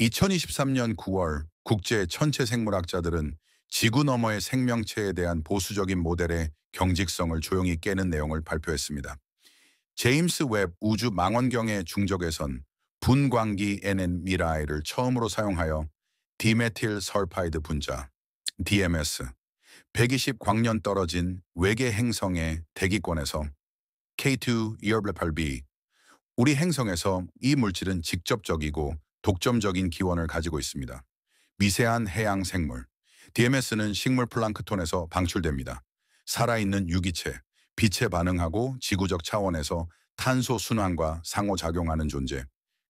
2023년 9월 국제 천체 생물학자들은 지구 너머의 생명체에 대한 보수적인 모델의 경직성을 조용히 깨는 내용을 발표했습니다. 제임스 웹 우주 망원경의 중적외선 분광기 NN미라이를 처음으로 사용하여 디메틸 설파이드 분자 DMS 120 광년 떨어진 외계 행성의 대기권에서 K2 2.8b 우리 행성에서 이 물질은 직접적이고 독점적인 기원을 가지고 있습니다. 미세한 해양 생물 DMS는 식물 플랑크톤에서 방출됩니다. 살아있는 유기체, 빛에 반응하고 지구적 차원에서 탄소 순환과 상호작용하는 존재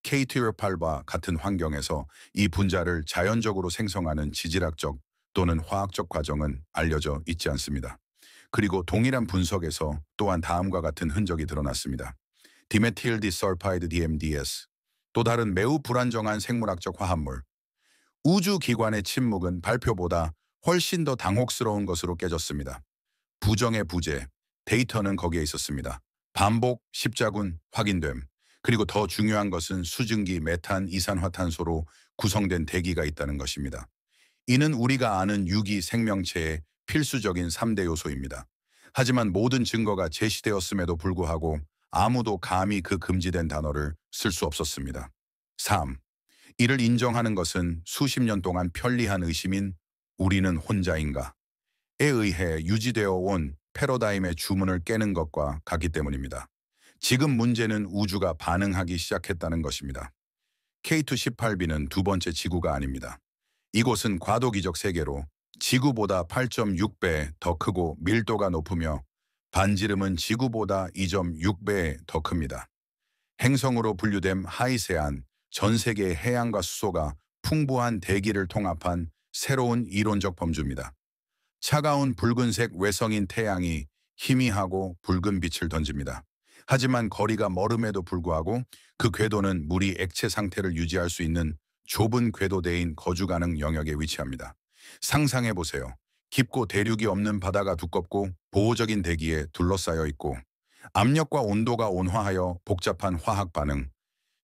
K2.8과 같은 환경에서 이 분자를 자연적으로 생성하는 지질학적 또는 화학적 과정은 알려져 있지 않습니다. 그리고 동일한 분석에서 또한 다음과 같은 흔적이 드러났습니다. 디메틸 디설파이드 DMDS, 또 다른 매우 불안정한 생물학적 화합물. 우주기관의 침묵은 발표보다 훨씬 더 당혹스러운 것으로 깨졌습니다. 부정의 부재, 데이터는 거기에 있었습니다. 반복, 십자군, 확인됨. 그리고 더 중요한 것은 수증기, 메탄, 이산화탄소로 구성된 대기가 있다는 것입니다. 이는 우리가 아는 유기 생명체의 필수적인 3대 요소입니다. 하지만 모든 증거가 제시되었음에도 불구하고 아무도 감히 그 금지된 단어를 쓸 수 없었습니다. 3. 이를 인정하는 것은 수십 년 동안 편리한 의심인 우리는 혼자인가에 의해 유지되어 온 패러다임의 주문을 깨는 것과 같기 때문입니다. 지금 문제는 우주가 반응하기 시작했다는 것입니다. K2-18b는 두 번째 지구가 아닙니다. 이곳은 과도기적 세계로 지구보다 8.6배 더 크고 밀도가 높으며 반지름은 지구보다 2.6배 더 큽니다. 행성으로 분류된 하이세안, 전 세계의 해양과 수소가 풍부한 대기를 통합한 새로운 이론적 범주입니다. 차가운 붉은색 외성인 태양이 희미하고 붉은 빛을 던집니다. 하지만 거리가 멀음에도 불구하고 그 궤도는 물이 액체 상태를 유지할 수 있는 좁은 궤도대인 거주 가능 영역에 위치합니다. 상상해 보세요. 깊고 대륙이 없는 바다가 두껍고 보호적인 대기에 둘러싸여 있고 압력과 온도가 온화하여 복잡한 화학 반응,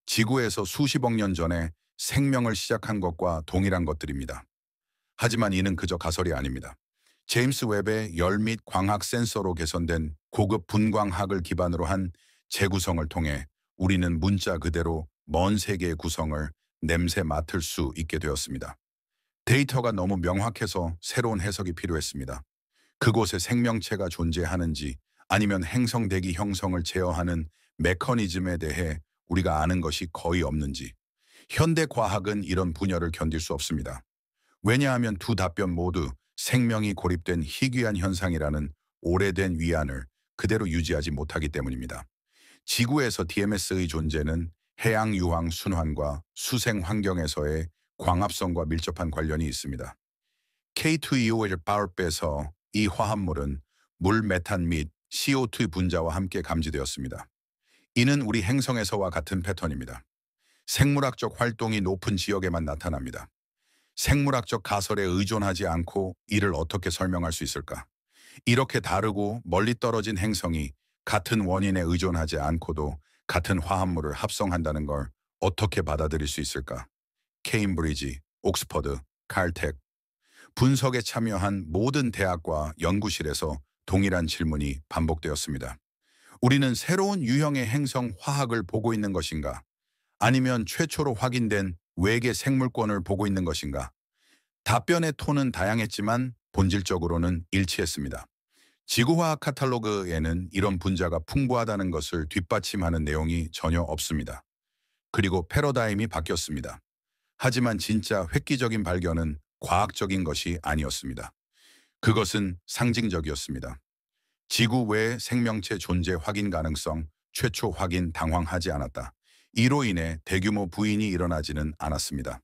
지구에서 수십억 년 전에 생명을 시작한 것과 동일한 것들입니다. 하지만 이는 그저 가설이 아닙니다. 제임스 웹의 열 및 광학 센서로 개선된 고급 분광학을 기반으로 한 재구성을 통해 우리는 문자 그대로 먼 세계의 구성을 냄새 맡을 수 있게 되었습니다. 데이터가 너무 명확해서 새로운 해석이 필요했습니다. 그곳에 생명체가 존재하는지 아니면 행성 대기 형성을 제어하는 메커니즘에 대해 우리가 아는 것이 거의 없는지. 현대 과학은 이런 분열을 견딜 수 없습니다. 왜냐하면 두 답변 모두 생명이 고립된 희귀한 현상이라는 오래된 위안을 그대로 유지하지 못하기 때문입니다. 지구에서 DMS의 존재는 해양 유황 순환과 수생 환경에서의 광합성과 밀접한 관련이 있습니다. K2EO를 빼서 이 화합물은 물, 메탄 및 CO2 분자와 함께 감지되었습니다. 이는 우리 행성에서와 같은 패턴입니다. 생물학적 활동이 높은 지역에만 나타납니다. 생물학적 가설에 의존하지 않고 이를 어떻게 설명할 수 있을까? 이렇게 다르고 멀리 떨어진 행성이 같은 원인에 의존하지 않고도 같은 화합물을 합성한다는 걸 어떻게 받아들일 수 있을까? 케임브리지, 옥스퍼드, 칼텍, 분석에 참여한 모든 대학과 연구실에서 동일한 질문이 반복되었습니다. 우리는 새로운 유형의 행성 화학을 보고 있는 것인가? 아니면 최초로 확인된 외계 생물권을 보고 있는 것인가? 답변의 톤은 다양했지만 본질적으로는 일치했습니다. 지구화학 카탈로그에는 이런 분자가 풍부하다는 것을 뒷받침하는 내용이 전혀 없습니다. 그리고 패러다임이 바뀌었습니다. 하지만 진짜 획기적인 발견은 과학적인 것이 아니었습니다. 그것은 상징적이었습니다. 지구 외의 생명체 존재 확인 가능성, 최초 확인 당황하지 않았다. 이로 인해 대규모 부인이 일어나지는 않았습니다.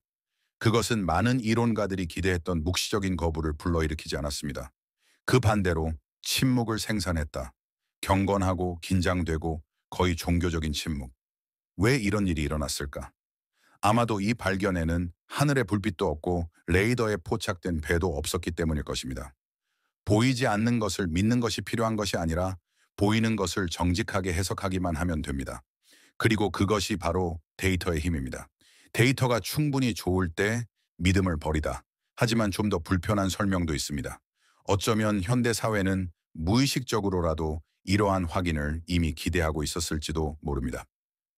그것은 많은 이론가들이 기대했던 묵시적인 거부를 불러일으키지 않았습니다. 그 반대로 침묵을 생산했다. 경건하고 긴장되고 거의 종교적인 침묵. 왜 이런 일이 일어났을까? 아마도 이 발견에는 하늘의 불빛도 없고 레이더에 포착된 배도 없었기 때문일 것입니다. 보이지 않는 것을 믿는 것이 필요한 것이 아니라 보이는 것을 정직하게 해석하기만 하면 됩니다. 그리고 그것이 바로 데이터의 힘입니다. 데이터가 충분히 좋을 때 믿음을 버리다. 하지만 좀 더 불편한 설명도 있습니다. 어쩌면 현대 사회는 무의식적으로라도 이러한 확인을 이미 기대하고 있었을지도 모릅니다.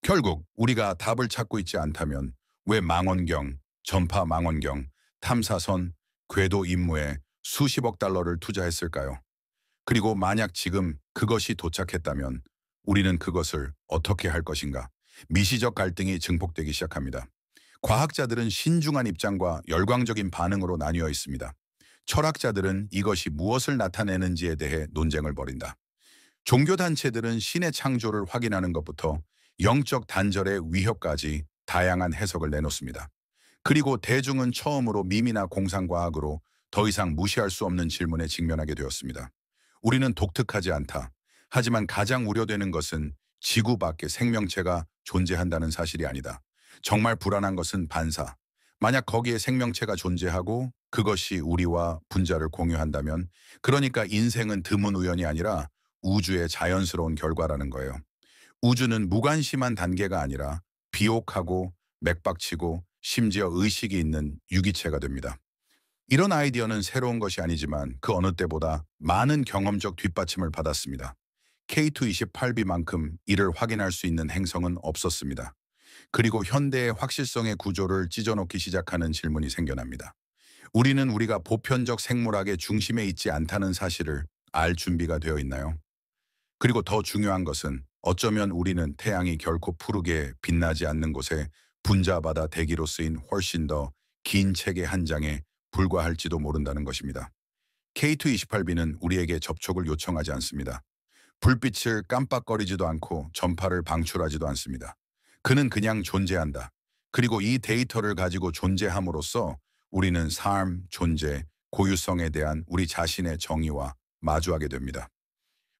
결국 우리가 답을 찾고 있지 않다면 왜 망원경, 전파 망원경, 탐사선, 궤도 임무에 수십억 달러를 투자했을까요? 그리고 만약 지금 그것이 도착했다면 우리는 그것을 어떻게 할 것인가? 미시적 갈등이 증폭되기 시작합니다. 과학자들은 신중한 입장과 열광적인 반응으로 나뉘어 있습니다. 철학자들은 이것이 무엇을 나타내는지에 대해 논쟁을 벌인다. 종교단체들은 신의 창조를 확인하는 것부터 영적 단절의 위협까지 다양한 해석을 내놓습니다. 그리고 대중은 처음으로 미미나 공상과학으로 더 이상 무시할 수 없는 질문에 직면하게 되었습니다. 우리는 독특하지 않다. 하지만 가장 우려되는 것은 지구 밖에 생명체가 존재한다는 사실이 아니다. 정말 불안한 것은 반사. 만약 거기에 생명체가 존재하고 그것이 우리와 분자를 공유한다면, 그러니까 인생은 드문 우연이 아니라 우주의 자연스러운 결과라는 거예요. 우주는 무관심한 단계가 아니라 비옥하고 맥박치고 심지어 의식이 있는 유기체가 됩니다. 이런 아이디어는 새로운 것이 아니지만 그 어느 때보다 많은 경험적 뒷받침을 받았습니다. K2-28b만큼 이를 확인할 수 있는 행성은 없었습니다. 그리고 현대의 확실성의 구조를 찢어놓기 시작하는 질문이 생겨납니다. 우리는 우리가 보편적 생물학의 중심에 있지 않다는 사실을 알 준비가 되어 있나요? 그리고 더 중요한 것은 어쩌면 우리는 태양이 결코 푸르게 빛나지 않는 곳에 분자바다 대기로 쓰인 훨씬 더 긴 책의 한 장에 불과할지도 모른다는 것입니다. K2-28b는 우리에게 접촉을 요청하지 않습니다. 불빛을 깜빡거리지도 않고 전파를 방출하지도 않습니다. 그는 그냥 존재한다. 그리고 이 데이터를 가지고 존재함으로써 우리는 삶, 존재, 고유성에 대한 우리 자신의 정의와 마주하게 됩니다.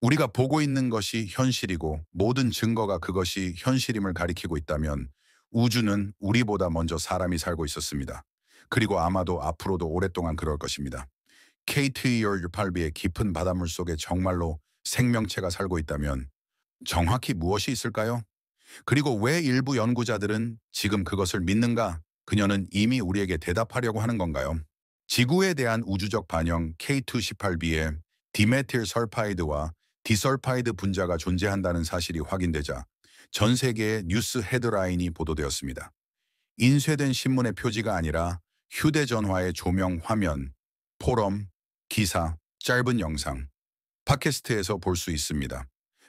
우리가 보고 있는 것이 현실이고 모든 증거가 그것이 현실임을 가리키고 있다면 우주는 우리보다 먼저 사람이 살고 있었습니다. 그리고 아마도 앞으로도 오랫동안 그럴 것입니다. K2-28b의 깊은 바닷물 속에 정말로 생명체가 살고 있다면 정확히 무엇이 있을까요? 그리고 왜 일부 연구자들은 지금 그것을 믿는가? 그녀는 이미 우리에게 대답하려고 하는 건가요? 지구에 대한 우주적 반영 K2-18b에 디메틸 설파이드와 디설파이드 분자가 존재한다는 사실이 확인되자 전 세계의 뉴스 헤드라인이 보도되었습니다. 인쇄된 신문의 표지가 아니라 휴대전화의 조명 화면, 포럼, 기사, 짧은 영상, 팟캐스트에서 볼 수 있습니다.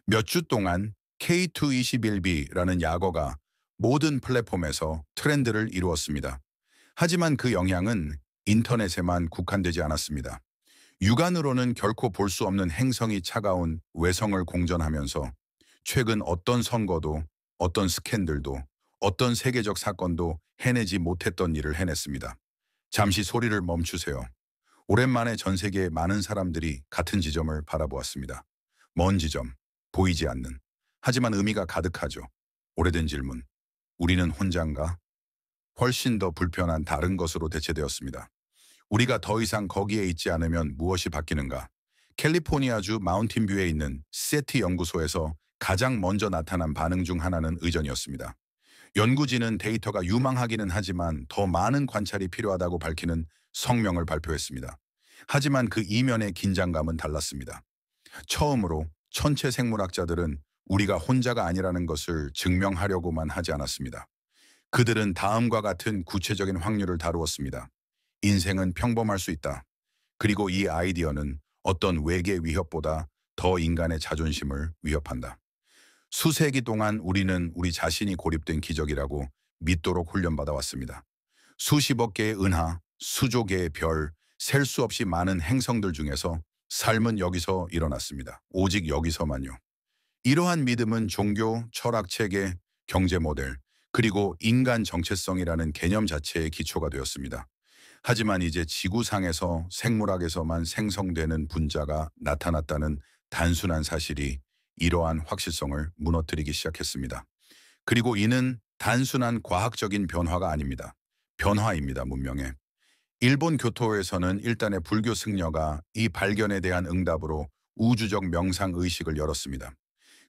몇 주 동안 K2-21b라는 약어가 모든 플랫폼에서 트렌드를 이루었습니다. 하지만 그 영향은 인터넷에만 국한되지 않았습니다. 육안으로는 결코 볼 수 없는 행성이 차가운 외성을 공전하면서 최근 어떤 선거도, 어떤 스캔들도, 어떤 세계적 사건도 해내지 못했던 일을 해냈습니다. 잠시 소리를 멈추세요. 오랜만에 전 세계의 많은 사람들이 같은 지점을 바라보았습니다. 먼 지점, 보이지 않는, 하지만 의미가 가득하죠. 오래된 질문. 우리는 혼자인가? 훨씬 더 불편한 다른 것으로 대체되었습니다. 우리가 더 이상 거기에 있지 않으면 무엇이 바뀌는가? 캘리포니아주 마운틴뷰에 있는 세티 연구소에서 가장 먼저 나타난 반응 중 하나는 의전이었습니다. 연구진은 데이터가 유망하기는 하지만 더 많은 관찰이 필요하다고 밝히는 성명을 발표했습니다. 하지만 그 이면의 긴장감은 달랐습니다. 처음으로 천체 생물학자들은 우리가 혼자가 아니라는 것을 증명하려고만 하지 않았습니다. 그들은 다음과 같은 구체적인 확률을 다루었습니다. 인생은 평범할 수 있다. 그리고 이 아이디어는 어떤 외계 위협보다 더 인간의 자존심을 위협한다. 수세기 동안 우리는 우리 자신이 고립된 기적이라고 믿도록 훈련받아 왔습니다. 수십억 개의 은하, 수조 개의 별, 셀 수 없이 많은 행성들 중에서 삶은 여기서 일어났습니다. 오직 여기서만요. 이러한 믿음은 종교, 철학 체계, 경제 모델, 그리고 인간 정체성이라는 개념 자체의 기초가 되었습니다. 하지만 이제 지구상에서 생물학에서만 생성되는 분자가 나타났다는 단순한 사실이 이러한 확실성을 무너뜨리기 시작했습니다. 그리고 이는 단순한 과학적인 변화가 아닙니다. 변화입니다, 문명의. 일본 교토에서는 일단의 불교 승려가 이 발견에 대한 응답으로 우주적 명상의식을 열었습니다.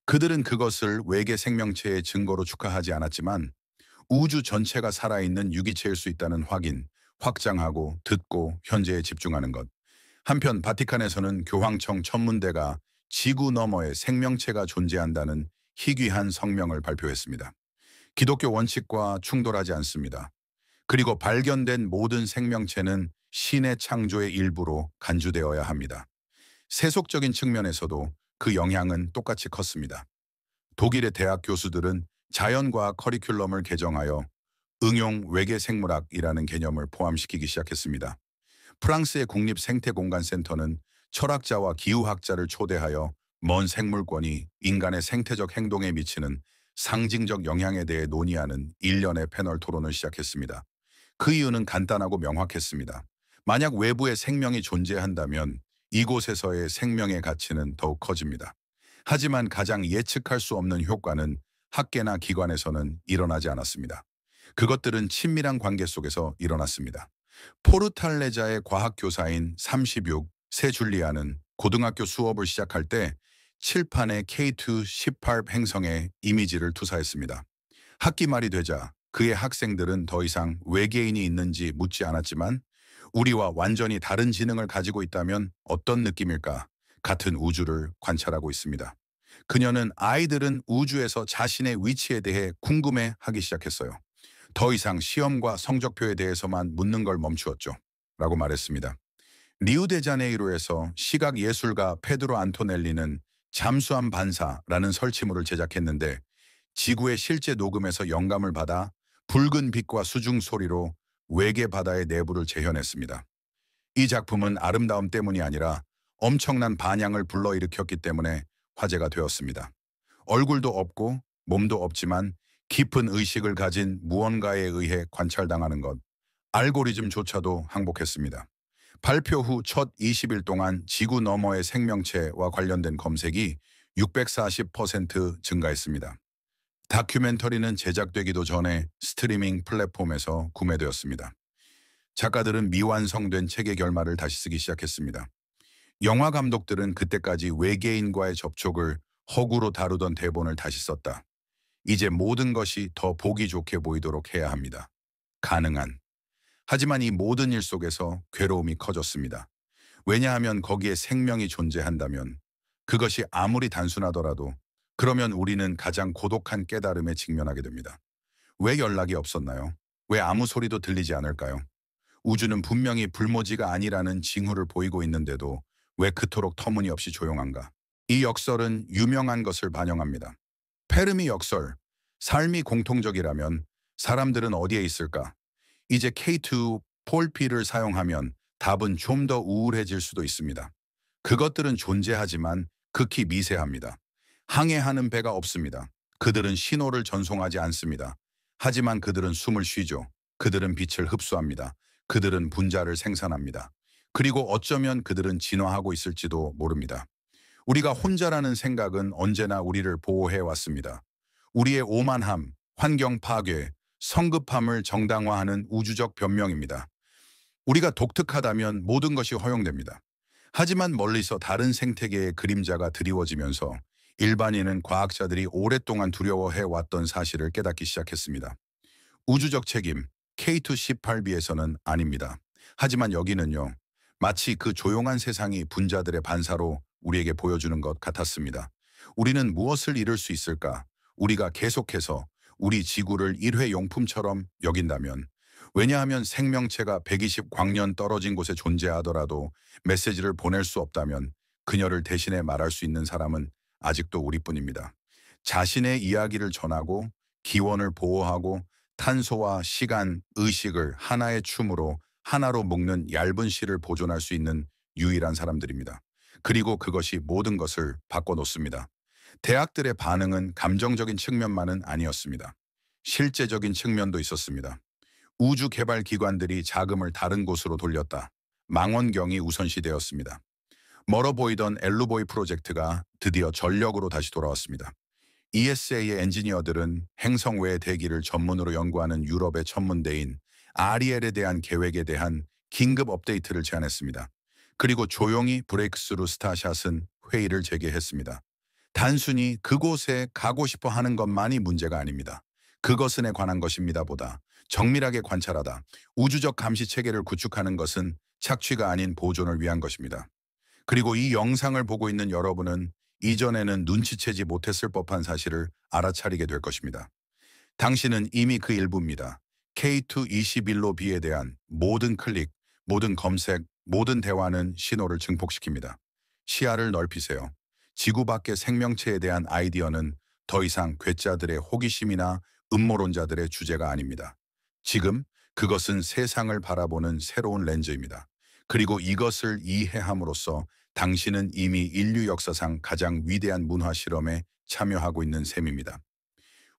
그들은 그것을 외계 생명체의 증거로 축하하지 않았지만 우주 전체가 살아있는 유기체일 수 있다는 확인, 확장하고 듣고 현재에 집중하는 것. 한편 바티칸에서는 교황청 천문대가 지구 너머에 생명체가 존재한다는 희귀한 성명을 발표했습니다. 기독교 원칙과 충돌하지 않습니다. 그리고 발견된 모든 생명체는 신의 창조의 일부로 간주되어야 합니다. 세속적인 측면에서도 그 영향은 똑같이 컸습니다. 독일의 대학 교수들은 자연과학 커리큘럼을 개정하여 응용 외계 생물학이라는 개념을 포함시키기 시작했습니다. 프랑스의 국립생태공간센터는 철학자와 기후학자를 초대하여 먼 생물권이 인간의 생태적 행동에 미치는 상징적 영향에 대해 논의하는 일련의 패널 토론을 시작했습니다. 그 이유는 간단하고 명확했습니다. 만약 외부에 생명이 존재한다면 이곳에서의 생명의 가치는 더욱 커집니다. 하지만 가장 예측할 수 없는 효과는 학계나 기관에서는 일어나지 않았습니다. 그것들은 친밀한 관계 속에서 일어났습니다. 포르탈레자의 과학교사인 36, 세 줄리아는 고등학교 수업을 시작할 때 칠판에 K2 18 행성의 이미지를 투사했습니다. 학기 말이 되자 그의 학생들은 더 이상 외계인이 있는지 묻지 않았지만 우리와 완전히 다른 지능을 가지고 있다면 어떤 느낌일까? 같은 우주를 관찰하고 있습니다. 그녀는 아이들은 우주에서 자신의 위치에 대해 궁금해하기 시작했어요. 더 이상 시험과 성적표에 대해서만 묻는 걸 멈추었죠. 라고 말했습니다. 리우데자네이루에서 시각예술가 페드로 안토넬리는 잠수함 반사라는 설치물을 제작했는데 지구의 실제 녹음에서 영감을 받아 붉은 빛과 수중 소리로 외계 바다의 내부를 재현했습니다. 이 작품은 아름다움 때문이 아니라 엄청난 반향을 불러일으켰기 때문에 화제가 되었습니다. 얼굴도 없고 몸도 없지만 깊은 의식을 가진 무언가에 의해 관찰당하는 것, 알고리즘조차도 항복했습니다. 발표 후 첫 20일 동안 지구 너머의 생명체와 관련된 검색이 640% 증가했습니다. 다큐멘터리는 제작되기도 전에 스트리밍 플랫폼에서 구매되었습니다. 작가들은 미완성된 책의 결말을 다시 쓰기 시작했습니다. 영화 감독들은 그때까지 외계인과의 접촉을 허구로 다루던 대본을 다시 썼다. 이제 모든 것이 더 보기 좋게 보이도록 해야 합니다. 가능한. 하지만 이 모든 일 속에서 괴로움이 커졌습니다. 왜냐하면 거기에 생명이 존재한다면 그것이 아무리 단순하더라도 그러면 우리는 가장 고독한 깨달음에 직면하게 됩니다. 왜 연락이 없었나요? 왜 아무 소리도 들리지 않을까요? 우주는 분명히 불모지가 아니라는 징후를 보이고 있는데도 왜 그토록 터무니없이 조용한가? 이 역설은 유명한 것을 반영합니다. 페르미 역설, 삶이 공통적이라면 사람들은 어디에 있을까? 이제 K2 폴피를 사용하면 답은 좀 더 우울해질 수도 있습니다. 그것들은 존재하지만 극히 미세합니다. 항해하는 배가 없습니다. 그들은 신호를 전송하지 않습니다. 하지만 그들은 숨을 쉬죠. 그들은 빛을 흡수합니다. 그들은 분자를 생산합니다. 그리고 어쩌면 그들은 진화하고 있을지도 모릅니다. 우리가 혼자라는 생각은 언제나 우리를 보호해 왔습니다. 우리의 오만함, 환경 파괴, 성급함을 정당화하는 우주적 변명입니다. 우리가 독특하다면 모든 것이 허용됩니다. 하지만 멀리서 다른 생태계의 그림자가 드리워지면서 일반인은 과학자들이 오랫동안 두려워해 왔던 사실을 깨닫기 시작했습니다. 우주적 책임, K2-18b에서는 아닙니다. 하지만 여기는요, 마치 그 조용한 세상이 분자들의 반사로 우리에게 보여주는 것 같았습니다. 우리는 무엇을 이룰 수 있을까? 우리가 계속해서 우리 지구를 일회용품처럼 여긴다면, 왜냐하면 생명체가 120광년 떨어진 곳에 존재하더라도 메시지를 보낼 수 없다면 그녀를 대신해 말할 수 있는 사람은 아직도 우리뿐입니다. 자신의 이야기를 전하고 기원을 보호하고 탄소와 시간, 의식을 하나의 춤으로 하나로 묶는 얇은 실을 보존할 수 있는 유일한 사람들입니다. 그리고 그것이 모든 것을 바꿔놓습니다. 대학들의 반응은 감정적인 측면만은 아니었습니다. 실제적인 측면도 있었습니다. 우주 개발 기관들이 자금을 다른 곳으로 돌렸다. 망원경이 우선시되었습니다. 멀어 보이던 엘루보이 프로젝트가 드디어 전력으로 다시 돌아왔습니다. ESA의 엔지니어들은 행성 외의 대기를 전문으로 연구하는 유럽의 천문대인 아리엘에 대한 계획에 대한 긴급 업데이트를 제안했습니다. 그리고 조용히 브레이크스루 스타샷은 회의를 재개했습니다. 단순히 그곳에 가고 싶어 하는 것만이 문제가 아닙니다. 그것은에 관한 것입니다 보다 정밀하게 관찰하다. 우주적 감시 체계를 구축하는 것은 착취가 아닌 보존을 위한 것입니다. 그리고 이 영상을 보고 있는 여러분은 이전에는 눈치채지 못했을 법한 사실을 알아차리게 될 것입니다. 당신은 이미 그 일부입니다. K2-21로 B에 대한 모든 클릭, 모든 검색, 모든 대화는 신호를 증폭시킵니다. 시야를 넓히세요. 지구 밖의 생명체에 대한 아이디어는 더 이상 괴짜들의 호기심이나 음모론자들의 주제가 아닙니다. 지금 그것은 세상을 바라보는 새로운 렌즈입니다. 그리고 이것을 이해함으로써 당신은 이미 인류 역사상 가장 위대한 문화 실험에 참여하고 있는 셈입니다.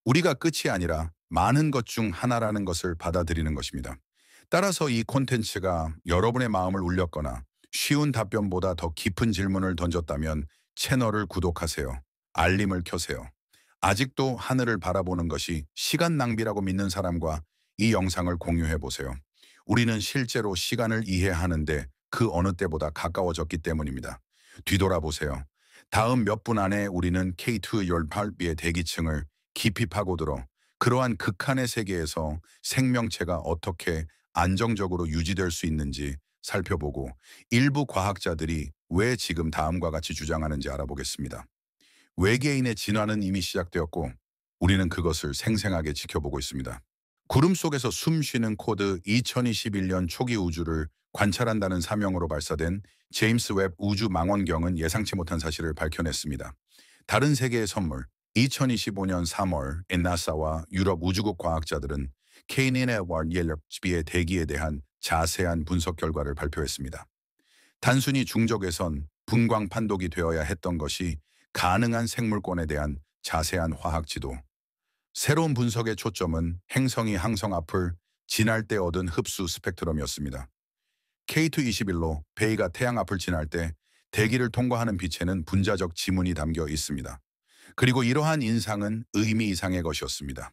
우리가 끝이 아니라 많은 것 중 하나라는 것을 받아들이는 것입니다. 따라서 이 콘텐츠가 여러분의 마음을 울렸거나 쉬운 답변보다 더 깊은 질문을 던졌다면 채널을 구독하세요. 알림을 켜세요. 아직도 하늘을 바라보는 것이 시간 낭비라고 믿는 사람과 이 영상을 공유해 보세요. 우리는 실제로 시간을 이해하는데 그 어느 때보다 가까워졌기 때문입니다. 뒤돌아보세요. 다음 몇 분 안에 우리는 K2-18B의 대기층을 깊이 파고들어 그러한 극한의 세계에서 생명체가 어떻게 안정적으로 유지될 수 있는지 살펴보고 일부 과학자들이 왜 지금 다음과 같이 주장하는지 알아보겠습니다. 외계인의 진화는 이미 시작되었고 우리는 그것을 생생하게 지켜보고 있습니다. 구름 속에서 숨 쉬는 코드 2021년 초기 우주를 관찰한다는 사명으로 발사된 제임스 웹 우주 망원경은 예상치 못한 사실을 밝혀냈습니다. 다른 세계의 선물 2025년 3월 나사와 유럽 우주국 과학자들은 K2-21B의 대기에 대한 자세한 분석 결과를 발표했습니다. 단순히 중적외선 분광 판독이 되어야 했던 것이 가능한 생물권에 대한 자세한 화학 지도. 새로운 분석의 초점은 행성이 항성 앞을 지날 때 얻은 흡수 스펙트럼이었습니다. K2-21로 베이가 태양 앞을 지날 때 대기를 통과하는 빛에는 분자적 지문이 담겨 있습니다. 그리고 이러한 인상은 의미 이상의 것이었습니다.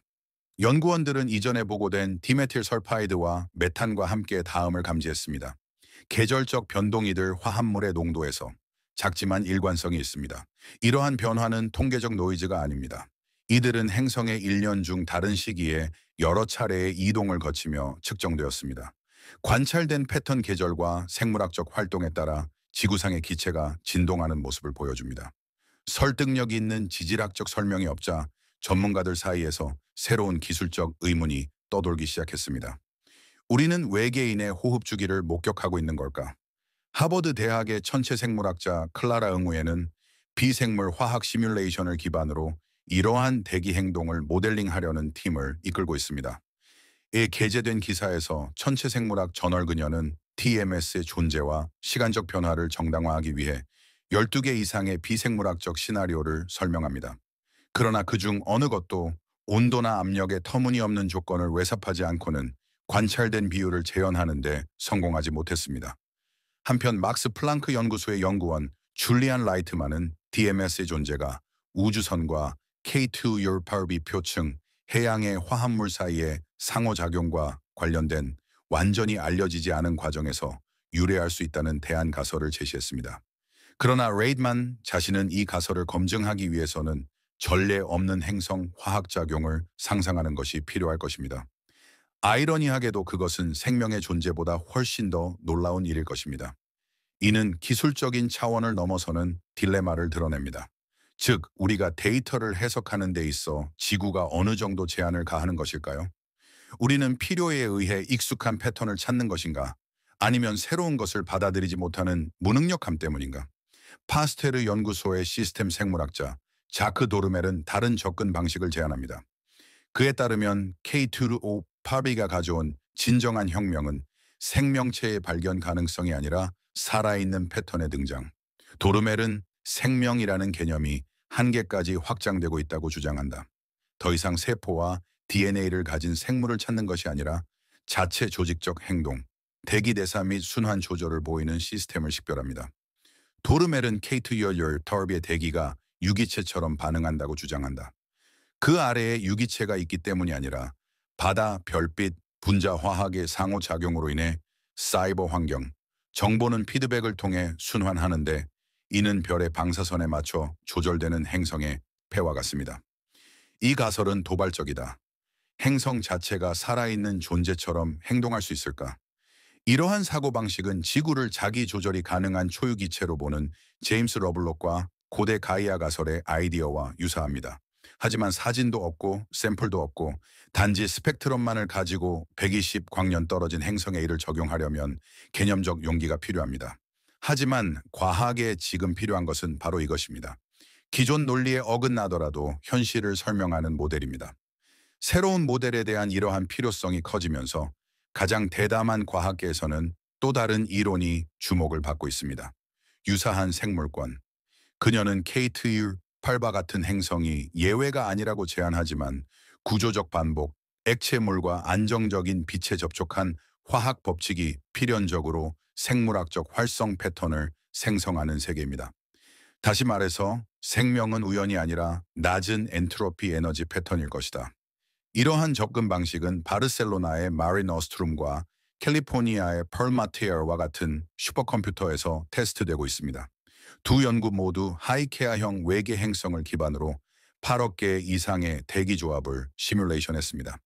연구원들은 이전에 보고된 디메틸 설파이드와 메탄과 함께 다음을 감지했습니다. 계절적 변동이들 화합물의 농도에서 작지만 일관성이 있습니다. 이러한 변화는 통계적 노이즈가 아닙니다. 이들은 행성의 1년 중 다른 시기에 여러 차례의 이동을 거치며 측정되었습니다. 관찰된 패턴 계절과 생물학적 활동에 따라 지구상의 기체가 진동하는 모습을 보여줍니다. 설득력 있는 지질학적 설명이 없자 전문가들 사이에서 새로운 기술적 의문이 떠돌기 시작했습니다. 우리는 외계인의 호흡 주기를 목격하고 있는 걸까? 하버드 대학의 천체생물학자 클라라 응우에는 비생물 화학 시뮬레이션을 기반으로 이러한 대기 행동을 모델링하려는 팀을 이끌고 있습니다. 이 게재된 기사에서 천체생물학 저널 그녀는 TMS의 존재와 시간적 변화를 정당화하기 위해 12개 이상의 비생물학적 시나리오를 설명합니다. 그러나 그중 어느 것도 온도나 압력의 터무니없는 조건을 외삽하지 않고는 관찰된 비율을 재현하는 데 성공하지 못했습니다. 한편 막스 플랑크 연구소의 연구원 줄리안 라이트만은 DMS의 존재가 우주선과 K2-18B 표층 해양의 화합물 사이의 상호작용과 관련된 완전히 알려지지 않은 과정에서 유래할 수 있다는 대안 가설을 제시했습니다. 그러나 레이드만 자신은 이 가설을 검증하기 위해서는 전례 없는 행성 화학작용을 상상하는 것이 필요할 것입니다. 아이러니하게도 그것은 생명의 존재보다 훨씬 더 놀라운 일일 것입니다. 이는 기술적인 차원을 넘어서는 딜레마를 드러냅니다. 즉, 우리가 데이터를 해석하는 데 있어 지구가 어느 정도 제한을 가하는 것일까요? 우리는 필요에 의해 익숙한 패턴을 찾는 것인가? 아니면 새로운 것을 받아들이지 못하는 무능력함 때문인가? 파스테르 연구소의 시스템 생물학자 자크 도르멜은 다른 접근 방식을 제안합니다. 그에 따르면 K2-18B가 가져온 진정한 혁명은 생명체의 발견 가능성이 아니라 살아있는 패턴의 등장. 도르멜은 생명이라는 개념이 한계까지 확장되고 있다고 주장한다. 더 이상 세포와 DNA를 가진 생물을 찾는 것이 아니라 자체 조직적 행동, 대기대사 및 순환 조절을 보이는 시스템을 식별합니다. 도르멜은 K2-18B의 대기가 유기체처럼 반응한다고 주장한다. 그 아래에 유기체가 있기 때문이 아니라 바다, 별빛, 분자 화학의 상호작용으로 인해 사이버 환경, 정보는 피드백을 통해 순환하는데 이는 별의 방사선에 맞춰 조절되는 행성의 폐와 같습니다. 이 가설은 도발적이다. 행성 자체가 살아있는 존재처럼 행동할 수 있을까? 이러한 사고방식은 지구를 자기 조절이 가능한 초유기체로 보는 제임스 러블록과 고대 가이아 가설의 아이디어와 유사합니다. 하지만 사진도 없고 샘플도 없고 단지 스펙트럼만을 가지고 120 광년 떨어진 행성의 일을 적용하려면 개념적 용기가 필요합니다. 하지만 과학에 지금 필요한 것은 바로 이것입니다. 기존 논리에 어긋나더라도 현실을 설명하는 모델입니다. 새로운 모델에 대한 이러한 필요성이 커지면서 가장 대담한 과학계에서는 또 다른 이론이 주목을 받고 있습니다. 유사한 생물권. 그녀는 K2U8과 같은 행성이 예외가 아니라고 제안하지만 구조적 반복, 액체물과 안정적인 빛에 접촉한 화학 법칙이 필연적으로 생물학적 활성 패턴을 생성하는 세계입니다. 다시 말해서 생명은 우연이 아니라 낮은 엔트로피 에너지 패턴일 것이다. 이러한 접근 방식은 바르셀로나의 마린 어스트룸과 캘리포니아의 펄 마티에어와 같은 슈퍼컴퓨터에서 테스트되고 있습니다. 두 연구 모두 하이케아형 외계 행성을 기반으로 8억 개 이상의 대기 조합을 시뮬레이션했습니다.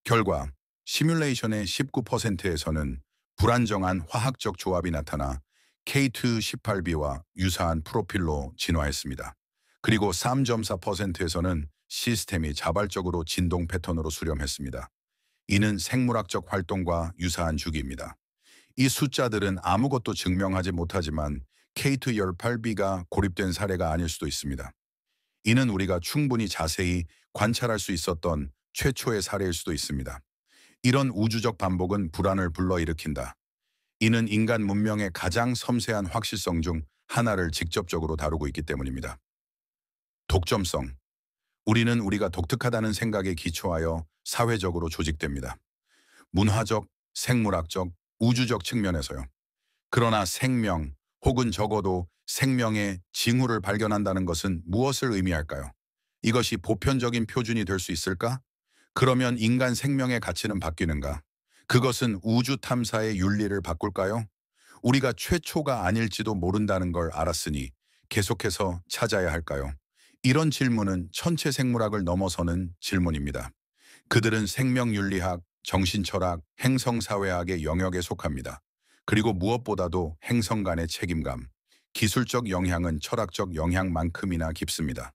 결과 시뮬레이션의 19%에서는 불안정한 화학적 조합이 나타나 K2-18b와 유사한 프로필로 진화했습니다. 그리고 3.4%에서는 시스템이 자발적으로 진동 패턴으로 수렴했습니다. 이는 생물학적 활동과 유사한 주기입니다. 이 숫자들은 아무것도 증명하지 못하지만 K2-18b가 고립된 사례가 아닐 수도 있습니다. 이는 우리가 충분히 자세히 관찰할 수 있었던 최초의 사례일 수도 있습니다. 이런 우주적 반복은 불안을 불러일으킨다. 이는 인간 문명의 가장 섬세한 확실성 중 하나를 직접적으로 다루고 있기 때문입니다. 독점성. 우리는 우리가 독특하다는 생각에 기초하여 사회적으로 조직됩니다. 문화적, 생물학적, 우주적 측면에서요. 그러나 생명 혹은 적어도 생명의 징후를 발견한다는 것은 무엇을 의미할까요? 이것이 보편적인 표준이 될 수 있을까? 그러면 인간 생명의 가치는 바뀌는가? 그것은 우주 탐사의 윤리를 바꿀까요? 우리가 최초가 아닐지도 모른다는 걸 알았으니 계속해서 찾아야 할까요? 이런 질문은 천체 생물학을 넘어서는 질문입니다. 그들은 생명윤리학, 정신철학, 행성사회학의 영역에 속합니다. 그리고 무엇보다도 행성 간의 책임감, 기술적 영향은 철학적 영향만큼이나 깊습니다.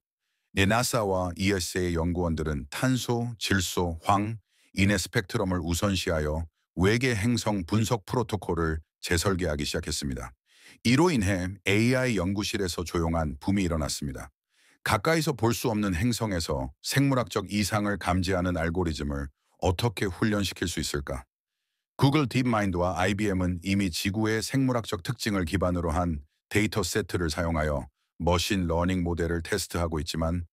나사와 ESA의 연구원들은 탄소, 질소, 황, 인의 스펙트럼을 우선시하여 외계 행성 분석 프로토콜을 재설계하기 시작했습니다. 이로 인해 AI 연구실에서 조용한 붐이 일어났습니다. 가까이서 볼 수 없는 행성에서 생물학적 이상을 감지하는 알고리즘을 어떻게 훈련시킬 수 있을까? 구글 딥마인드와 IBM은 이미 지구의 생물학적 특징을 기반으로 한 데이터 세트를 사용하여 머신 러닝 모델을 테스트하고 있지만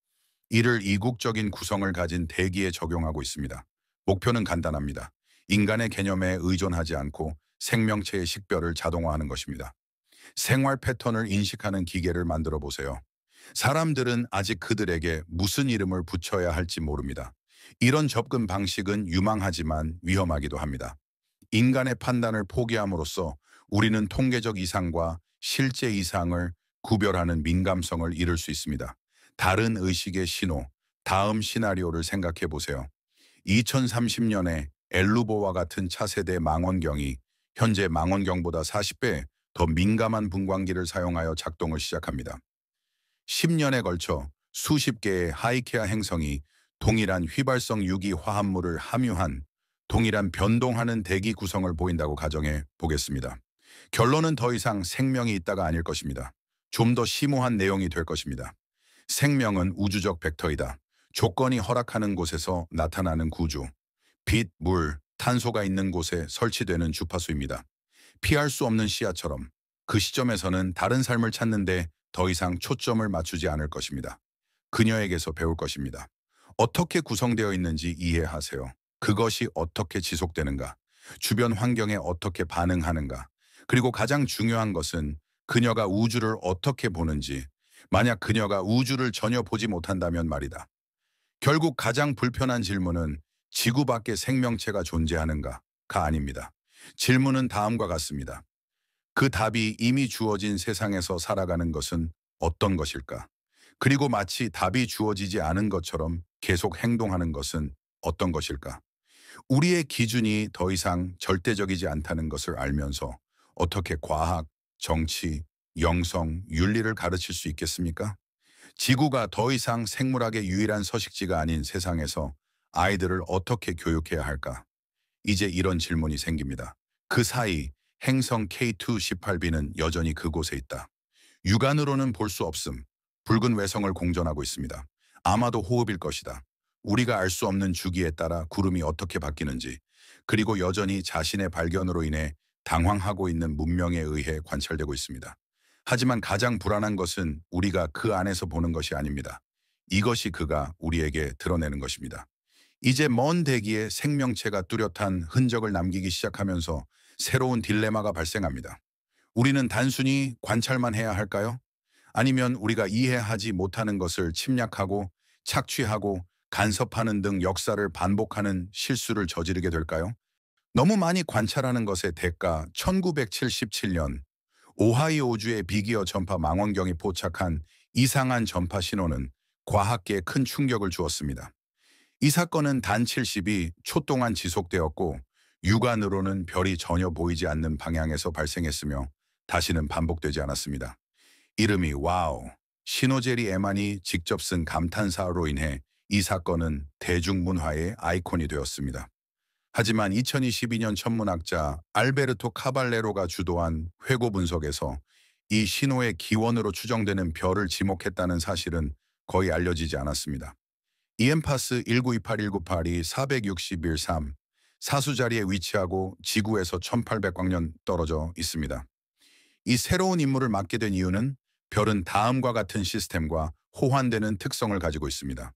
이를 이국적인 구성을 가진 대기에 적용하고 있습니다. 목표는 간단합니다. 인간의 개념에 의존하지 않고 생명체의 식별을 자동화하는 것입니다. 생활 패턴을 인식하는 기계를 만들어 보세요. 사람들은 아직 그들에게 무슨 이름을 붙여야 할지 모릅니다. 이런 접근 방식은 유망하지만 위험하기도 합니다. 인간의 판단을 포기함으로써 우리는 통계적 이상과 실제 이상을 구별하는 민감성을 잃을 수 있습니다. 다른 의식의 신호, 다음 시나리오를 생각해 보세요. 2030년에 엘루보와 같은 차세대 망원경이 현재 망원경보다 40배 더 민감한 분광기를 사용하여 작동을 시작합니다. 10년에 걸쳐 수십 개의 하이케아 행성이 동일한 휘발성 유기 화합물을 함유한 동일한 변동하는 대기 구성을 보인다고 가정해 보겠습니다. 결론은 더 이상 생명이 있다가 아닐 것입니다. 좀 더 심오한 내용이 될 것입니다. 생명은 우주적 벡터이다. 조건이 허락하는 곳에서 나타나는 구조. 빛, 물, 탄소가 있는 곳에 설치되는 주파수입니다. 피할 수 없는 시야처럼 그 시점에서는 다른 삶을 찾는데 더 이상 초점을 맞추지 않을 것입니다. 그녀에게서 배울 것입니다. 어떻게 구성되어 있는지 이해하세요. 그것이 어떻게 지속되는가, 주변 환경에 어떻게 반응하는가, 그리고 가장 중요한 것은 그녀가 우주를 어떻게 보는지, 만약 그녀가 우주를 전혀 보지 못한다면 말이다. 결국 가장 불편한 질문은 지구 밖에 생명체가 존재하는가가 아닙니다. 질문은 다음과 같습니다. 그 답이 이미 주어진 세상에서 살아가는 것은 어떤 것일까? 그리고 마치 답이 주어지지 않은 것처럼 계속 행동하는 것은 어떤 것일까? 우리의 기준이 더 이상 절대적이지 않다는 것을 알면서 어떻게 과학, 정치, 영성, 윤리를 가르칠 수 있겠습니까? 지구가 더 이상 생물학의 유일한 서식지가 아닌 세상에서 아이들을 어떻게 교육해야 할까? 이제 이런 질문이 생깁니다. 그 사이 행성 K2-18b는 여전히 그곳에 있다. 육안으로는 볼 수 없음. 붉은 외성을 공전하고 있습니다. 아마도 호흡일 것이다. 우리가 알 수 없는 주기에 따라 구름이 어떻게 바뀌는지, 그리고 여전히 자신의 발견으로 인해 당황하고 있는 문명에 의해 관찰되고 있습니다. 하지만 가장 불안한 것은 우리가 그 안에서 보는 것이 아닙니다. 이것이 그가 우리에게 드러내는 것입니다. 이제 먼 대기에 생명체가 뚜렷한 흔적을 남기기 시작하면서 새로운 딜레마가 발생합니다. 우리는 단순히 관찰만 해야 할까요? 아니면 우리가 이해하지 못하는 것을 침략하고 착취하고 간섭하는 등 역사를 반복하는 실수를 저지르게 될까요? 너무 많이 관찰하는 것의 대가 1977년 오하이오주의 비기어 전파 망원경이 포착한 이상한 전파 신호는 과학계에 큰 충격을 주었습니다. 이 사건은 단 70이 초 동안 지속되었고 육안으로는 별이 전혀 보이지 않는 방향에서 발생했으며 다시는 반복되지 않았습니다. 이름이 와우, 시노제리 에만이 직접 쓴 감탄사로 인해 이 사건은 대중문화의 아이콘이 되었습니다. 하지만 2022년 천문학자 알베르토 카발레로가 주도한 회고 분석에서 이 신호의 기원으로 추정되는 별을 지목했다는 사실은 거의 알려지지 않았습니다. 이엠파스 1928-1982 461-3 사수 자리에 위치하고 지구에서 1800광년 떨어져 있습니다. 이 새로운 임무를 맡게 된 이유는 별은 다음과 같은 시스템과 호환되는 특성을 가지고 있습니다.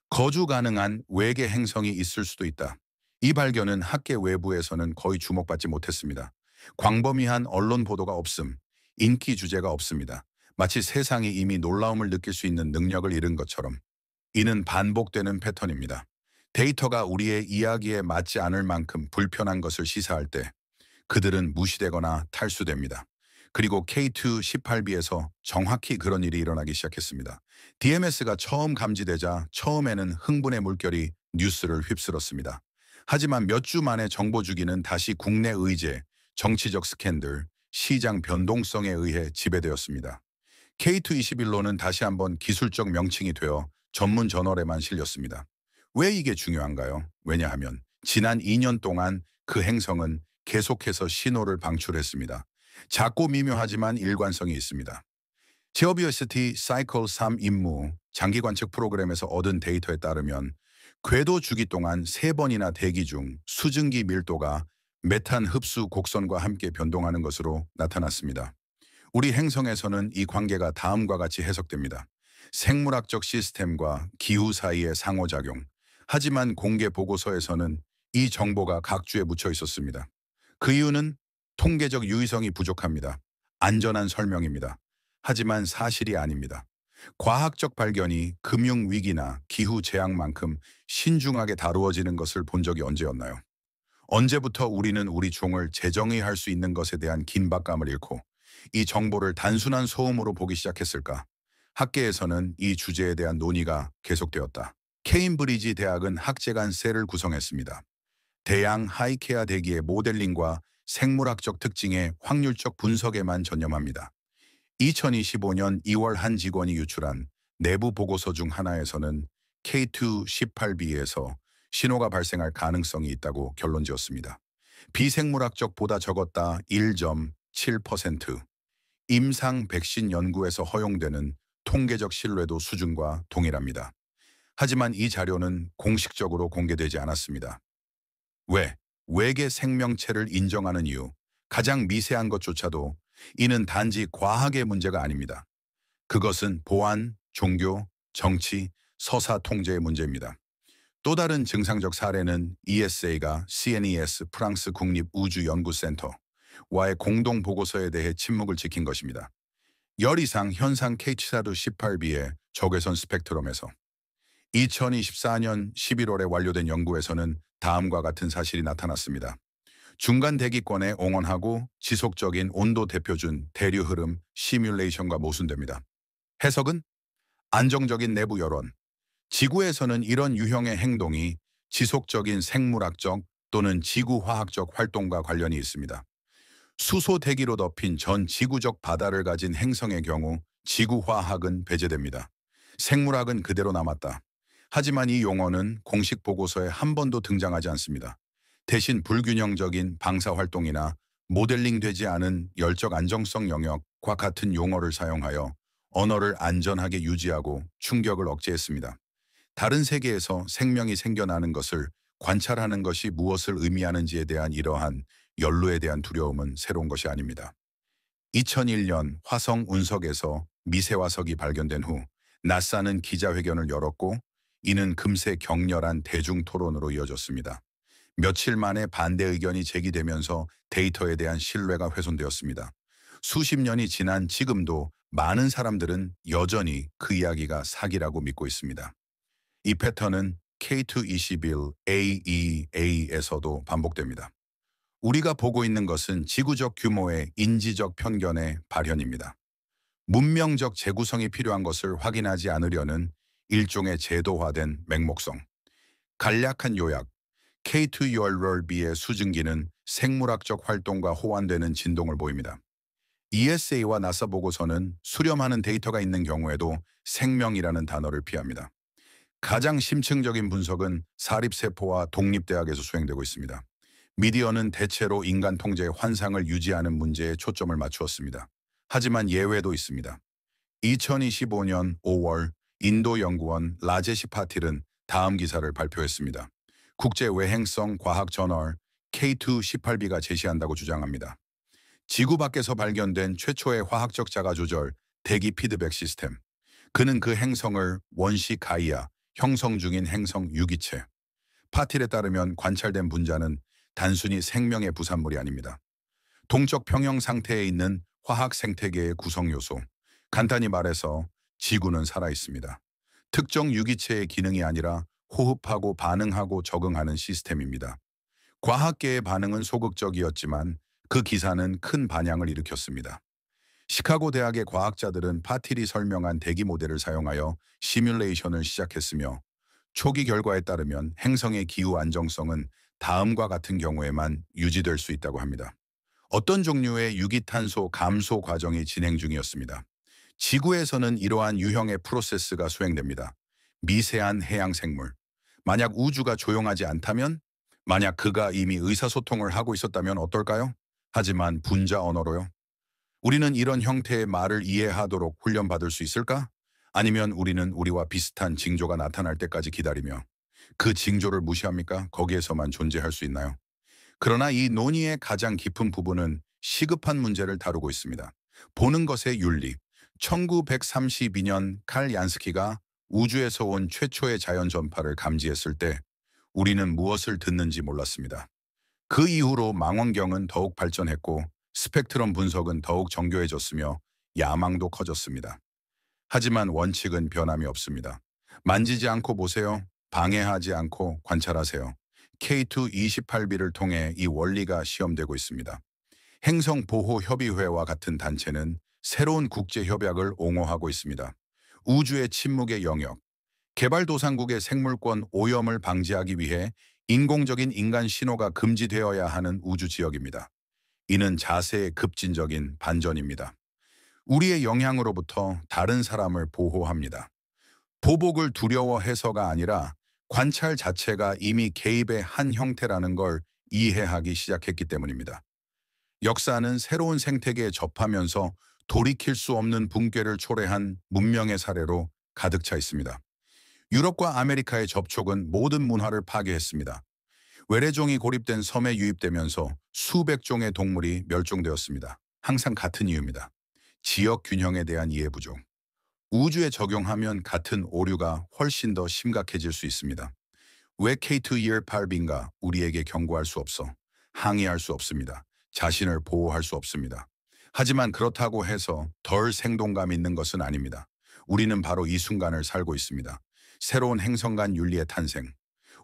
거주 가능한 외계 행성이 있을 수도 있다. 이 발견은 학계 외부에서는 거의 주목받지 못했습니다. 광범위한 언론 보도가 없음, 인기 주제가 없습니다. 마치 세상이 이미 놀라움을 느낄 수 있는 능력을 잃은 것처럼. 이는 반복되는 패턴입니다. 데이터가 우리의 이야기에 맞지 않을 만큼 불편한 것을 시사할 때 그들은 무시되거나 탈수됩니다. 그리고 K2-18b에서 정확히 그런 일이 일어나기 시작했습니다. DMS가 처음 감지되자 처음에는 흥분의 물결이 뉴스를 휩쓸었습니다. 하지만 몇 주 만에 정보 주기는 다시 국내 의제, 정치적 스캔들, 시장 변동성에 의해 지배되었습니다. K2-21로는 다시 한번 기술적 명칭이 되어 전문 저널에만 실렸습니다. 왜 이게 중요한가요? 왜냐하면 지난 2년 동안 그 행성은 계속해서 신호를 방출했습니다. 작고 미묘하지만 일관성이 있습니다. 지오비어시티 사이클 3 임무 장기 관측 프로그램에서 얻은 데이터에 따르면 궤도 주기 동안 3번이나 대기 중 수증기 밀도가 메탄 흡수 곡선과 함께 변동하는 것으로 나타났습니다. 우리 행성에서는 이 관계가 다음과 같이 해석됩니다. 생물학적 시스템과 기후 사이의 상호작용. 하지만 공개 보고서에서는 이 정보가 각주에 묻혀 있었습니다. 그 이유는 통계적 유의성이 부족합니다. 안전한 설명입니다. 하지만 사실이 아닙니다. 과학적 발견이 금융위기나 기후재앙만큼 신중하게 다루어지는 것을 본 적이 언제였나요? 언제부터 우리는 우리 종을 재정의할 수 있는 것에 대한 긴박감을 잃고 이 정보를 단순한 소음으로 보기 시작했을까? 학계에서는 이 주제에 대한 논의가 계속되었다. 케임브리지 대학은 학제간 셀을 구성했습니다. 대양 하이케아 대기의 모델링과 생물학적 특징의 확률적 분석에만 전념합니다. 2025년 2월 한 직원이 유출한 내부 보고서 중 하나에서는 K2-18b에서 신호가 발생할 가능성이 있다고 결론지었습니다. 비생물학적 보다 적었다 1.7%. 임상 백신 연구에서 허용되는 통계적 신뢰도 수준과 동일합니다. 하지만 이 자료는 공식적으로 공개되지 않았습니다. 왜? 외계 생명체를 인정하는 이유, 가장 미세한 것조차도 이는 단지 과학의 문제가 아닙니다. 그것은 보안, 종교, 정치, 서사 통제의 문제입니다. 또 다른 증상적 사례는 ESA가 CNES 프랑스 국립우주연구센터와의 공동 보고서에 대해 침묵을 지킨 것입니다. 열 이상 현상 K2-18b의 적외선 스펙트럼에서 2024년 11월에 완료된 연구에서는 다음과 같은 사실이 나타났습니다. 중간 대기권에 옹원하고 지속적인 온도 대표준 대류 흐름 시뮬레이션과 모순됩니다. 해석은 안정적인 내부 여론. 지구에서는 이런 유형의 행동이 지속적인 생물학적 또는 지구화학적 활동과 관련이 있습니다. 수소 대기로 덮인 전 지구적 바다를 가진 행성의 경우 지구화학은 배제됩니다. 생물학은 그대로 남았다. 하지만 이 용어는 공식 보고서에 한 번도 등장하지 않습니다. 대신 불균형적인 방사 활동이나 모델링되지 않은 열적 안정성 영역과 같은 용어를 사용하여 언어를 안전하게 유지하고 충격을 억제했습니다. 다른 세계에서 생명이 생겨나는 것을 관찰하는 것이 무엇을 의미하는지에 대한 이러한 연루에 대한 두려움은 새로운 것이 아닙니다. 2001년 화성 운석에서 미세화석이 발견된 후 나사는 기자회견을 열었고 이는 금세 격렬한 대중 토론으로 이어졌습니다. 며칠 만에 반대 의견이 제기되면서 데이터에 대한 신뢰가 훼손되었습니다. 수십 년이 지난 지금도 많은 사람들은 여전히 그 이야기가 사기라고 믿고 있습니다. 이 패턴은 K221AEA에서도 반복됩니다. 우리가 보고 있는 것은 지구적 규모의 인지적 편견의 발현입니다. 문명적 재구성이 필요한 것을 확인하지 않으려는 일종의 제도화된 맹목성. 간략한 요약, K2URB의 수증기는 생물학적 활동과 호환되는 진동을 보입니다. ESA와 나사 보고서는 수렴하는 데이터가 있는 경우에도 생명이라는 단어를 피합니다. 가장 심층적인 분석은 사립세포와 독립대학에서 수행되고 있습니다. 미디어는 대체로 인간 통제의 환상을 유지하는 문제에 초점을 맞추었습니다. 하지만 예외도 있습니다. 2025년 5월 인도 연구원 라제시 파틸은 다음 기사를 발표했습니다. 국제외행성 과학 저널 K218b가 제시한다고 주장합니다. 지구 밖에서 발견된 최초의 화학적 자가 조절 대기 피드백 시스템. 그는 그 행성을 원시 가이아, 형성 중인 행성 유기체. 파틸에 따르면 관찰된 분자는 단순히 생명의 부산물이 아닙니다. 동적 평형 상태에 있는 화학 생태계의 구성 요소. 간단히 말해서 지구는 살아있습니다. 특정 유기체의 기능이 아니라 호흡하고 반응하고 적응하는 시스템입니다. 과학계의 반응은 소극적이었지만 그 기사는 큰 반향을 일으켰습니다. 시카고 대학의 과학자들은 파틸이 설명한 대기 모델을 사용하여 시뮬레이션을 시작했으며 초기 결과에 따르면 행성의 기후 안정성은 다음과 같은 경우에만 유지될 수 있다고 합니다. 어떤 종류의 유기탄소 감소 과정이 진행 중이었습니다. 지구에서는 이러한 유형의 프로세스가 수행됩니다. 미세한 해양 생물. 만약 우주가 조용하지 않다면? 만약 그가 이미 의사소통을 하고 있었다면 어떨까요? 하지만 분자 언어로요? 우리는 이런 형태의 말을 이해하도록 훈련받을 수 있을까? 아니면 우리는 우리와 비슷한 징조가 나타날 때까지 기다리며 그 징조를 무시합니까? 거기에서만 존재할 수 있나요? 그러나 이 논의의 가장 깊은 부분은 시급한 문제를 다루고 있습니다. 보는 것의 윤리. 1932년 칼 얀스키가 우주에서 온 최초의 자연 전파를 감지했을 때 우리는 무엇을 듣는지 몰랐습니다. 그 이후로 망원경은 더욱 발전했고 스펙트럼 분석은 더욱 정교해졌으며 야망도 커졌습니다. 하지만 원칙은 변함이 없습니다. 만지지 않고 보세요. 방해하지 않고 관찰하세요. K228b를 통해 이 원리가 시험되고 있습니다. 행성보호협의회와 같은 단체는 새로운 국제협약을 옹호하고 있습니다. 우주의 침묵의 영역, 개발도상국의 생물권 오염을 방지하기 위해 인공적인 인간 신호가 금지되어야 하는 우주 지역입니다. 이는 자세의 급진적인 반전입니다. 우리의 영향으로부터 다른 사람을 보호합니다. 보복을 두려워해서가 아니라 관찰 자체가 이미 개입의 한 형태라는 걸 이해하기 시작했기 때문입니다. 역사는 새로운 생태계에 접하면서 돌이킬 수 없는 붕괴를 초래한 문명의 사례로 가득 차 있습니다. 유럽과 아메리카의 접촉은 모든 문화를 파괴했습니다. 외래종이 고립된 섬에 유입되면서 수백 종의 동물이 멸종되었습니다. 항상 같은 이유입니다. 지역 균형에 대한 이해 부족. 우주에 적용하면 같은 오류가 훨씬 더 심각해질 수 있습니다. 왜 K2-18b인가 우리에게 경고할 수 없어. 항의할 수 없습니다. 자신을 보호할 수 없습니다. 하지만 그렇다고 해서 덜 생동감 있는 것은 아닙니다. 우리는 바로 이 순간을 살고 있습니다. 새로운 행성간 윤리의 탄생.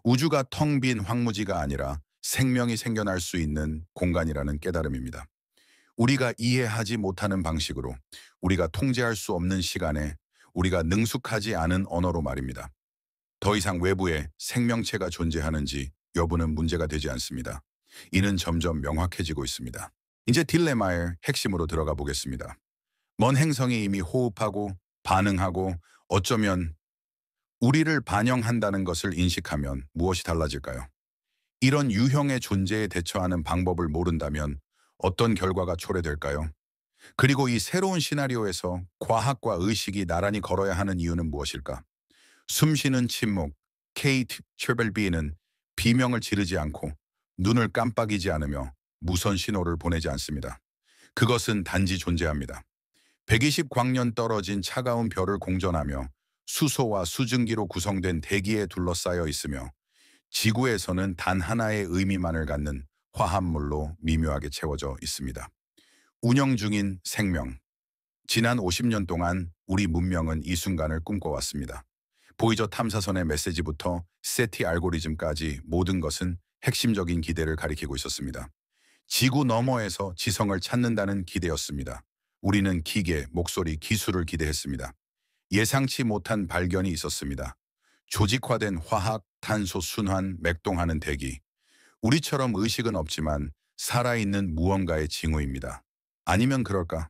우주가 텅 빈 황무지가 아니라 생명이 생겨날 수 있는 공간이라는 깨달음입니다. 우리가 이해하지 못하는 방식으로, 우리가 통제할 수 없는 시간에, 우리가 능숙하지 않은 언어로 말입니다. 더 이상 외부에 생명체가 존재하는지 여부는 문제가 되지 않습니다. 이는 점점 명확해지고 있습니다. 이제 딜레마의 핵심으로 들어가 보겠습니다. 먼 행성이 이미 호흡하고 반응하고 어쩌면 우리를 반영한다는 것을 인식하면 무엇이 달라질까요? 이런 유형의 존재에 대처하는 방법을 모른다면 어떤 결과가 초래될까요? 그리고 이 새로운 시나리오에서 과학과 의식이 나란히 걸어야 하는 이유는 무엇일까? 숨쉬는 침묵, 케이트 츄벨비는 비명을 지르지 않고 눈을 깜빡이지 않으며 무선 신호를 보내지 않습니다. 그것은 단지 존재합니다. 120광년 떨어진 차가운 별을 공전하며 수소와 수증기로 구성된 대기에 둘러싸여 있으며 지구에서는 단 하나의 의미만을 갖는 화합물로 미묘하게 채워져 있습니다. 운영 중인 생명. 지난 50년 동안 우리 문명은 이 순간을 꿈꿔왔습니다. 보이저 탐사선의 메시지부터 세티 알고리즘까지 모든 것은 핵심적인 기대를 가리키고 있었습니다. 지구 너머에서 지성을 찾는다는 기대였습니다. 우리는 기계, 목소리, 기술을 기대했습니다. 예상치 못한 발견이 있었습니다. 조직화된 화학, 탄소 순환, 맥동하는 대기. 우리처럼 의식은 없지만 살아있는 무언가의 징후입니다. 아니면 그럴까?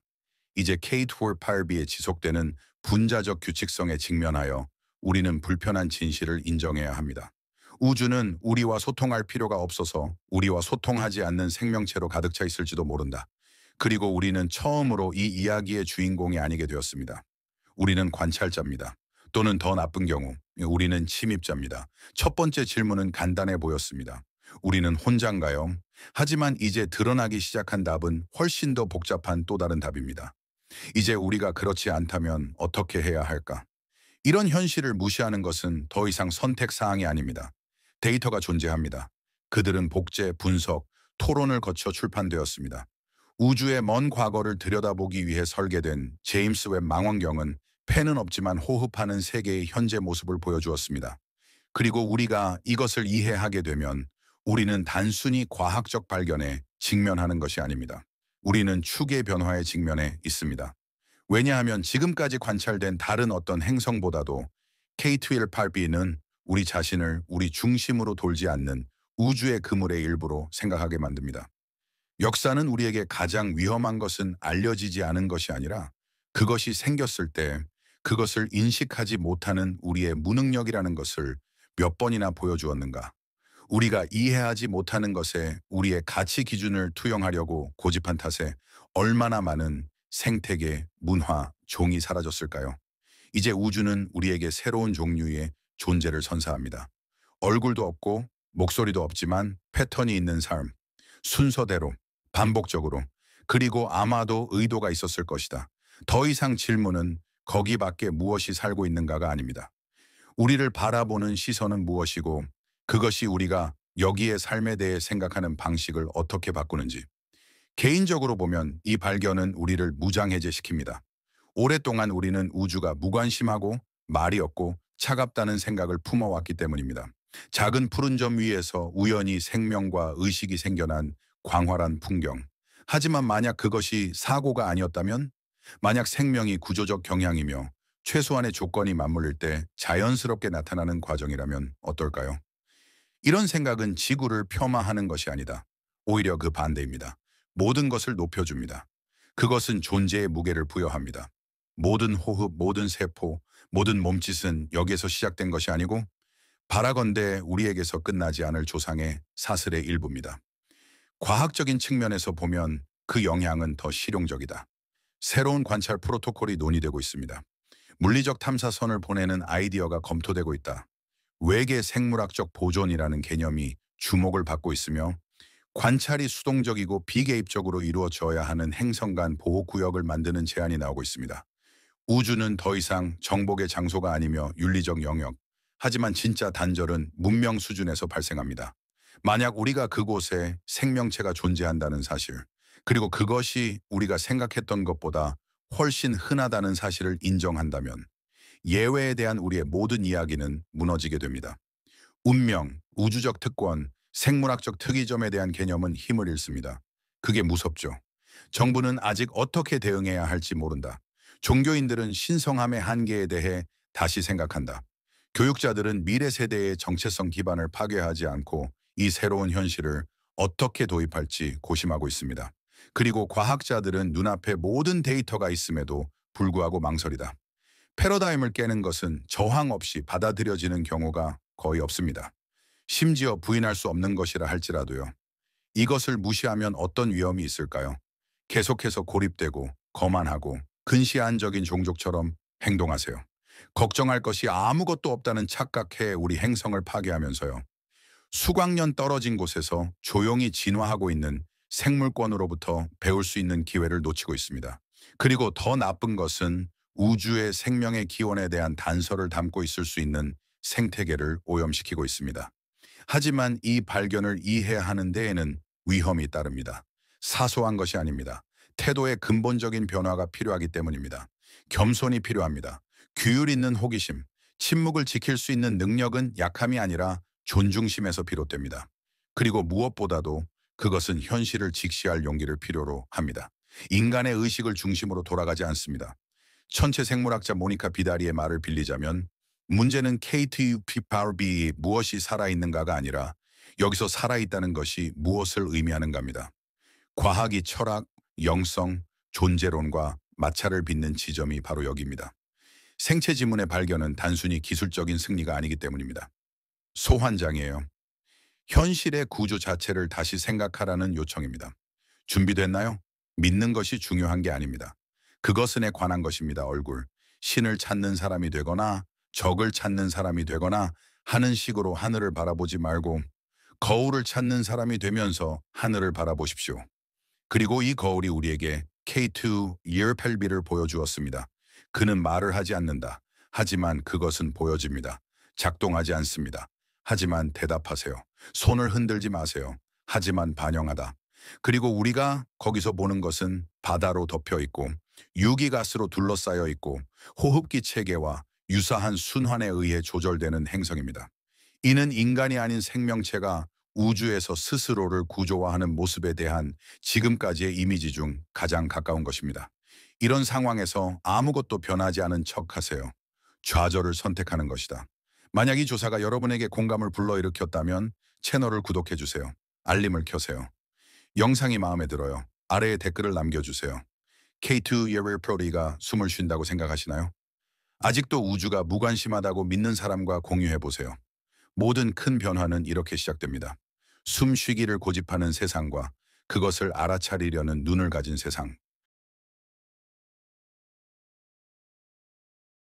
이제 K2-4-5B에 지속되는 분자적 규칙성에 직면하여 우리는 불편한 진실을 인정해야 합니다. 우주는 우리와 소통할 필요가 없어서 우리와 소통하지 않는 생명체로 가득 차 있을지도 모른다. 그리고 우리는 처음으로 이 이야기의 주인공이 아니게 되었습니다. 우리는 관찰자입니다. 또는 더 나쁜 경우 우리는 침입자입니다. 첫 번째 질문은 간단해 보였습니다. 우리는 혼자인가요? 하지만 이제 드러나기 시작한 답은 훨씬 더 복잡한 또 다른 답입니다. 이제 우리가 그렇지 않다면 어떻게 해야 할까? 이런 현실을 무시하는 것은 더 이상 선택 사항이 아닙니다. 데이터가 존재합니다. 그들은 복제, 분석, 토론을 거쳐 출판되었습니다. 우주의 먼 과거를 들여다보기 위해 설계된 제임스 웹 망원경은 펜은 없지만 호흡하는 세계의 현재 모습을 보여주었습니다. 그리고 우리가 이것을 이해하게 되면 우리는 단순히 과학적 발견에 직면하는 것이 아닙니다. 우리는 축의 변화에 직면해 있습니다. 왜냐하면 지금까지 관찰된 다른 어떤 행성보다도 K218b는 우리 자신을 우리 중심으로 돌지 않는 우주의 그물의 일부로 생각하게 만듭니다. 역사는 우리에게 가장 위험한 것은 알려지지 않은 것이 아니라 그것이 생겼을 때 그것을 인식하지 못하는 우리의 무능력이라는 것을 몇 번이나 보여주었는가. 우리가 이해하지 못하는 것에 우리의 가치 기준을 투영하려고 고집한 탓에 얼마나 많은 생태계, 문화, 종이 사라졌을까요? 이제 우주는 우리에게 새로운 종류의 존재를 선사합니다. 얼굴도 없고 목소리도 없지만 패턴이 있는 삶, 순서대로, 반복적으로, 그리고 아마도 의도가 있었을 것이다. 더 이상 질문은 거기 밖에 무엇이 살고 있는가가 아닙니다. 우리를 바라보는 시선은 무엇이고 그것이 우리가 여기의 삶에 대해 생각하는 방식을 어떻게 바꾸는지. 개인적으로 보면 이 발견은 우리를 무장해제시킵니다. 오랫동안 우리는 우주가 무관심하고 말이 없고 차갑다는 생각을 품어왔기 때문입니다. 작은 푸른 점 위에서 우연히 생명과 의식이 생겨난 광활한 풍경. 하지만 만약 그것이 사고가 아니었다면? 만약 생명이 구조적 경향이며 최소한의 조건이 맞물릴 때 자연스럽게 나타나는 과정이라면 어떨까요? 이런 생각은 지구를 폄하하는 것이 아니다. 오히려 그 반대입니다. 모든 것을 높여줍니다. 그것은 존재의 무게를 부여합니다. 모든 호흡, 모든 세포, 모든 몸짓은 여기에서 시작된 것이 아니고 바라건대 우리에게서 끝나지 않을 조상의 사슬의 일부입니다. 과학적인 측면에서 보면 그 영향은 더 실용적이다. 새로운 관찰 프로토콜이 논의되고 있습니다. 물리적 탐사선을 보내는 아이디어가 검토되고 있다. 외계 생물학적 보존이라는 개념이 주목을 받고 있으며 관찰이 수동적이고 비개입적으로 이루어져야 하는 행성 간 보호구역을 만드는 제안이 나오고 있습니다. 우주는 더 이상 정복의 장소가 아니며 윤리적 영역, 하지만 진짜 단절은 문명 수준에서 발생합니다. 만약 우리가 그곳에 생명체가 존재한다는 사실, 그리고 그것이 우리가 생각했던 것보다 훨씬 흔하다는 사실을 인정한다면 예외에 대한 우리의 모든 이야기는 무너지게 됩니다. 운명, 우주적 특권, 생물학적 특이점에 대한 개념은 힘을 잃습니다. 그게 무섭죠. 정부는 아직 어떻게 대응해야 할지 모른다. 종교인들은 신성함의 한계에 대해 다시 생각한다. 교육자들은 미래 세대의 정체성 기반을 파괴하지 않고 이 새로운 현실을 어떻게 도입할지 고심하고 있습니다. 그리고 과학자들은 눈앞에 모든 데이터가 있음에도 불구하고 망설이다. 패러다임을 깨는 것은 저항 없이 받아들여지는 경우가 거의 없습니다. 심지어 부인할 수 없는 것이라 할지라도요. 이것을 무시하면 어떤 위험이 있을까요? 계속해서 고립되고 거만하고 근시안적인 종족처럼 행동하세요. 걱정할 것이 아무것도 없다는 착각해 우리 행성을 파괴하면서요. 수광 년 떨어진 곳에서 조용히 진화하고 있는 생물권으로부터 배울 수 있는 기회를 놓치고 있습니다. 그리고 더 나쁜 것은 우주의 생명의 기원에 대한 단서를 담고 있을 수 있는 생태계를 오염시키고 있습니다. 하지만 이 발견을 이해하는 데에는 위험이 따릅니다. 사소한 것이 아닙니다. 태도의 근본적인 변화가 필요하기 때문입니다. 겸손이 필요합니다. 규율 있는 호기심, 침묵을 지킬 수 있는 능력은 약함이 아니라 존중심에서 비롯됩니다. 그리고 무엇보다도 그것은 현실을 직시할 용기를 필요로 합니다. 인간의 의식을 중심으로 돌아가지 않습니다. 천체 생물학자 모니카 비다리의 말을 빌리자면 문제는 KTUP-BE 무엇이 살아있는가가 아니라 여기서 살아있다는 것이 무엇을 의미하는가입니다. 과학이 철학, 영성, 존재론과 마찰을 빚는 지점이 바로 여기입니다. 생체 지문의 발견은 단순히 기술적인 승리가 아니기 때문입니다. 소환장이에요. 현실의 구조 자체를 다시 생각하라는 요청입니다. 준비됐나요? 믿는 것이 중요한 게 아닙니다. 그것은에 관한 것입니다. 얼굴. 신을 찾는 사람이 되거나 적을 찾는 사람이 되거나 하는 식으로 하늘을 바라보지 말고 거울을 찾는 사람이 되면서 하늘을 바라보십시오. 그리고 이 거울이 우리에게 K2 이어펠비를 보여주었습니다. 그는 말을 하지 않는다. 하지만 그것은 보여집니다. 작동하지 않습니다. 하지만 대답하세요. 손을 흔들지 마세요. 하지만 반영하다. 그리고 우리가 거기서 보는 것은 바다로 덮여 있고 유기가스로 둘러싸여 있고 호흡기 체계와 유사한 순환에 의해 조절되는 행성입니다. 이는 인간이 아닌 생명체가 우주에서 스스로를 구조화하는 모습에 대한 지금까지의 이미지 중 가장 가까운 것입니다. 이런 상황에서 아무것도 변하지 않은 척하세요. 좌절을 선택하는 것이다. 만약 이 조사가 여러분에게 공감을 불러일으켰다면 채널을 구독해주세요. 알림을 켜세요. 영상이 마음에 들어요. 아래에 댓글을 남겨주세요. K2 Year Prody가 숨을 쉰다고 생각하시나요? 아직도 우주가 무관심하다고 믿는 사람과 공유해보세요. 모든 큰 변화는 이렇게 시작됩니다. 숨쉬기를 고집하는 세상과 그것을 알아차리려는 눈을 가진 세상.